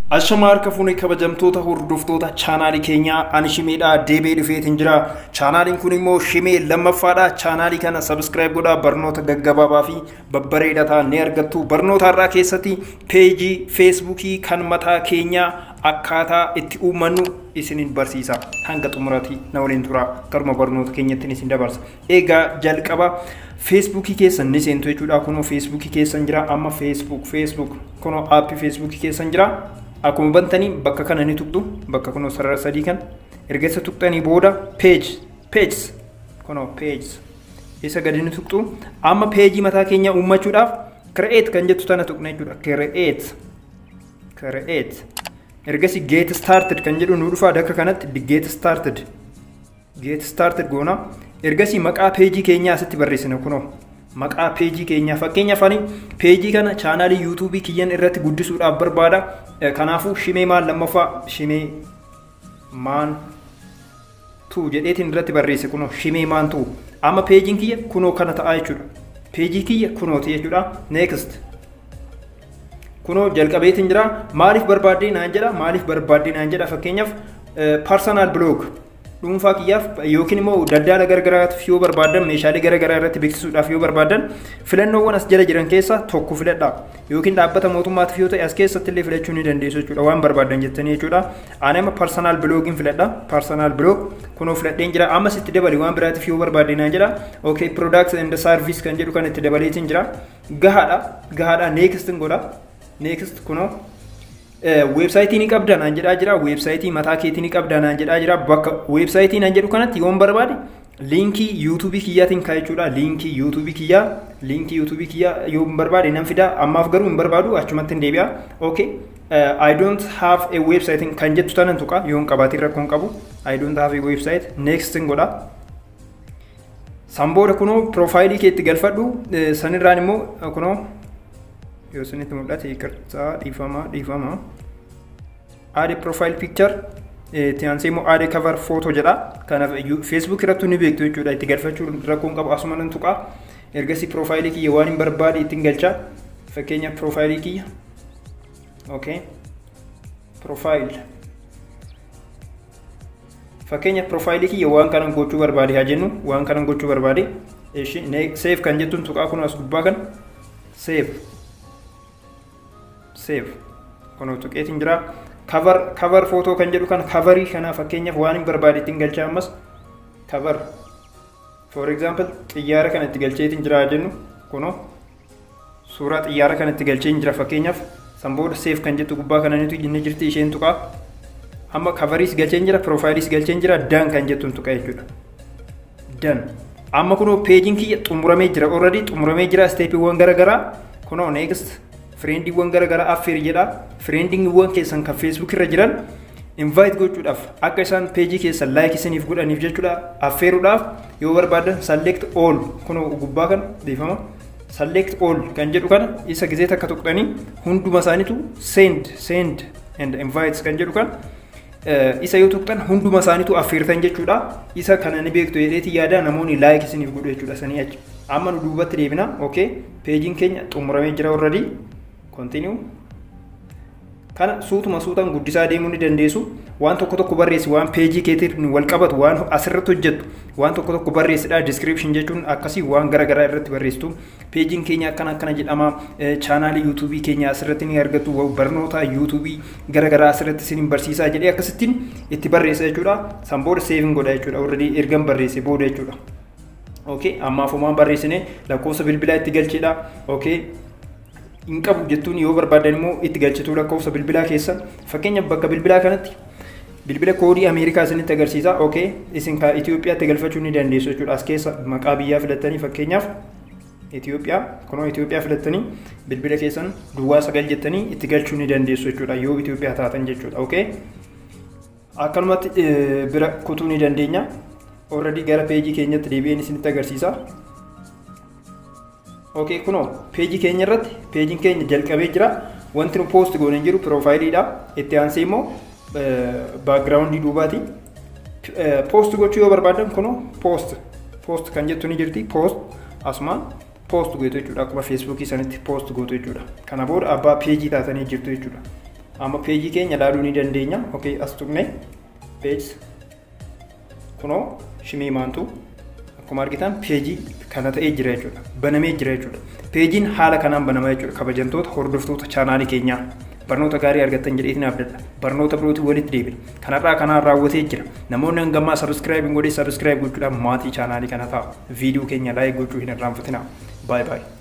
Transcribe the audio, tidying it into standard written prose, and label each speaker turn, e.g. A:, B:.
A: Ashama harka fuunee kabajamtoota hordoftoota chaanaalii Keenya ani Shimeedha deebi'ee dhufeetiin jira. Chaanaaliin kun immoo Shime lammaffaadha. Chaanaalii kana subscribe godhaa barnoota gaggabaabaa fi babbareedaa ta'an ni argattu. Barnoota irraa keessatti peejii Facebookii kan mataa keenya akkaataa itti uumannu isinin barsiisa. Hanga xumuraatti na waliin tura. Karuma barnoota keenyatti isin dabarsa. Egaa jalqaba Facebookii keessan ni seentu jechuudha. Kunoo Facebookii keessan jira. Amma Facebook kunoo aappii Facebookii keessan jira. Akkuma bantanii bakka kana ni tuqxu bakka kunoo sarara sadii kan erga tuqxanii booda pages kunoo pages isa gadi ni tuqxu. Amma peejii mataa keenya uummachuudhaaf create kan jettu tana tuqna jechuudha. Create ergasi get started kan jedhu nu dhufa dakka kanatti get started goona. Ergasi maqaa peejii keenya asitti barreessina kunoo maqaa peejii keenya fakkeenyaaf ani peejii kana chaanaalii YouTube kiyyan irratti guddisuudhaaf barbaada. Kanaafu Shime lammaffaa Shime man 2 jedheetiin irratti barreesse kunoo Shime man 2. Amma peejiin kiyya kunoo kana ta'a jechuudha. Peejii kiyya kunoo ta'e jechuudha. Next kunoo jalqabeetiin jira. Maaliif barbaadde naan jedha fakkeenyaaf personal blog dhuunfaa kiyyaaf yookiin immoo daldala garagaraatiif yoo barbaadan meeshaalee garagaraa irratti beeksisuudhaaf yoo barbaadan filannoowwan as jala jiran keessaa tokko filadhaa yookiin dhaabbata mootummaatiif yoo ta'e as keessatti illee filachuu ni dandeessu jechuudha waan barbaadan jettanii jechuudha. Ani amma personal blogin filadha. Personal blog kunoo filadheen jira. Amma sitti dabali waan biraatiif yoo barbaadde naan jedha. Okay, products and service kan jedhu kan itti dabaleetiin jira. Gahaadha next godha. Next kunoo website ni qabda naan jedhaa jira. Website mataa keetii ni qabda naan jedhaa jira. Bakka website naan jedhu kanatti yoon barbaade linkii YouTube kiyyaatiin kaayachuudha. Linkii YouTube kiyyaa yoon barbaade nan fida. Ammaaf garuu hin barbaadu achumatti hin deebi'a. Okay, I don't have a website kan jettu tanan tuqa yoon qabaatiin rakkoon qabu. I don't have a website. Next godha. Sanbooda kunoo profaayilii keetti galfadhu. Sanirraan immoo kunoo yoo sinitti mul'ate ikartaa dhiifama. Add a profile picture tiyansee immoo add a cover photo jedha. Kanaaf Facebook irratti ni beektu jechuudha. Itti galfachuu rakkoon qabu asuma nan tuqa. Ergasii profaayilii kiyya waan hin barbaade ittiin galcha. Fakkeenya profaayilii kiyya. Okay. Fakkeenya profaayilii kiyya waan kanan gochuu barbaade haa jennu. Waan kanan gochuu barbaade. Save kan jettuun tuqaa kun as gubbaa kan save kunoo tuqeetiin jira. Cover photo kan jedhu kan coverii kana fakkeenyaaf waan hin barbaade ittiin galcha. Ammas cover for example xiyyaara kana itti galcheetiin jira jennu kunoo suuraa xiyyaara kana itti galcheen jira fakkeenyaaf. Sanbooda save kan jettu gubbaa kana ni jirti isheen tuqaa. Amma coveriis galcheen jira, profileis galcheen jira, done kan jettuun tuqa jechuudha. Done. Amma kunoo peejiin kiyya xumuramee jira. Already xumuramee jira. Steepiiwwan garagaraa kunoo next friendiiwwan garagaraa affeer jedha. Friendiiwwan keessan kan Facebook irra jiran invite gochuudhaaf akka isaan peejii keessan like isiniif godhaniif jechuudha. Affeeruudhaaf yoo barbaadan select all kunoo gubbaa kan dhiifama. Select all kan jedhu kana isa gizee takka tuqxanii hunduma isaaniitu send and invites kan jedhu kan isa yoo tuqxan hunduma isaaniitu affeertan jechuudha. Isa kana ni beektu jedheeti yaada namoonni like isiniif godhu jechuudha sanii achi. Amma nu duubatti deebina. Okay, peejiin keenya xumuramee jira already. Continue. Kana suutaan guddisaa deemuu ni dandeessu. Waan tokko barreessi waan peejii keetiin wal qabatu waan asirratti hojjettu waan tokko barreessidha. Description jechuun akkasii waan garagaraa irratti barreessitu. Peejiin keenya akkana jedhama. Chaanaalii YouTube keenya asirratti ni argattu. Barnoota YouTube garagaraa asirratti isin barsiisaa jedhee akkasittiin itti barreessa jechuudha. Sanbooda saving godha jechuudha. Already ergan barreesse booda jechuudha. Okay, ammaafumaan barreessine lakkoofsa bilbilaa itti galcheedha. Okay. In qabu jettuun yoo barbaadan immoo itti galchituu lakkoofsa bilbilaa keessan fakkeenyaaf bakka bilbilaa kanatti bilbila koodii Ameerikaa isinitti agarsiisa. Okay, isin ka Itoophiyaatti galfachuu ni dandeessu jechuudha. As keessa maqaa biyyaa filattanii fakkeenyaaf Itoophiyaa filattanii bilbila keessan duwwaa 9 jettanii itti galchuu ni dandeessu jechuudha yoo Itoophiyaa taatan jechuudha. Okay, akkanumatti bira kutuu ni dandeenya. Already gara peejii keenyatti deebi'een isinitti agarsiisa. Okay, kunoo peejii keenya irratti peejiin keenya jalqabee jira. Wanti nu post goonee jiru profaayiliidha. Itti aansee immoo backgroundii duubaati. Post gochuu yoo barbaadan kunoo post kan jettu ni jirti. Post asumaan post gootu jechuudha. Akkuma Facebook sanitti post gootu jechuudha. Kana booda abbaa peejii taatanii jirtu jechuudha. amma peejii keenya ilaaluu ni dandeenya. Okay, as tuqne page kunoo Shimee maantu akkuma argitan peejii kana ta'ee jira jechuudha. Banamee jira jechuudha. Peejiin haala kanaan banamaa jechuudha. Kabajamtoota hordoftoota chaanaalii keenyaa barnoota gaarii argattan jedheetiin abdadha. Barnoota birootii walitti deebina. Kanarraa kanaan raawwatee jira. Namoonni hangamaa subscribe godhee subscribe gochuudhaan maatii chaanaalii kana ta'a. Viidiyoo keenya laayik gochuu hin irraanfatinaa. Bye bye.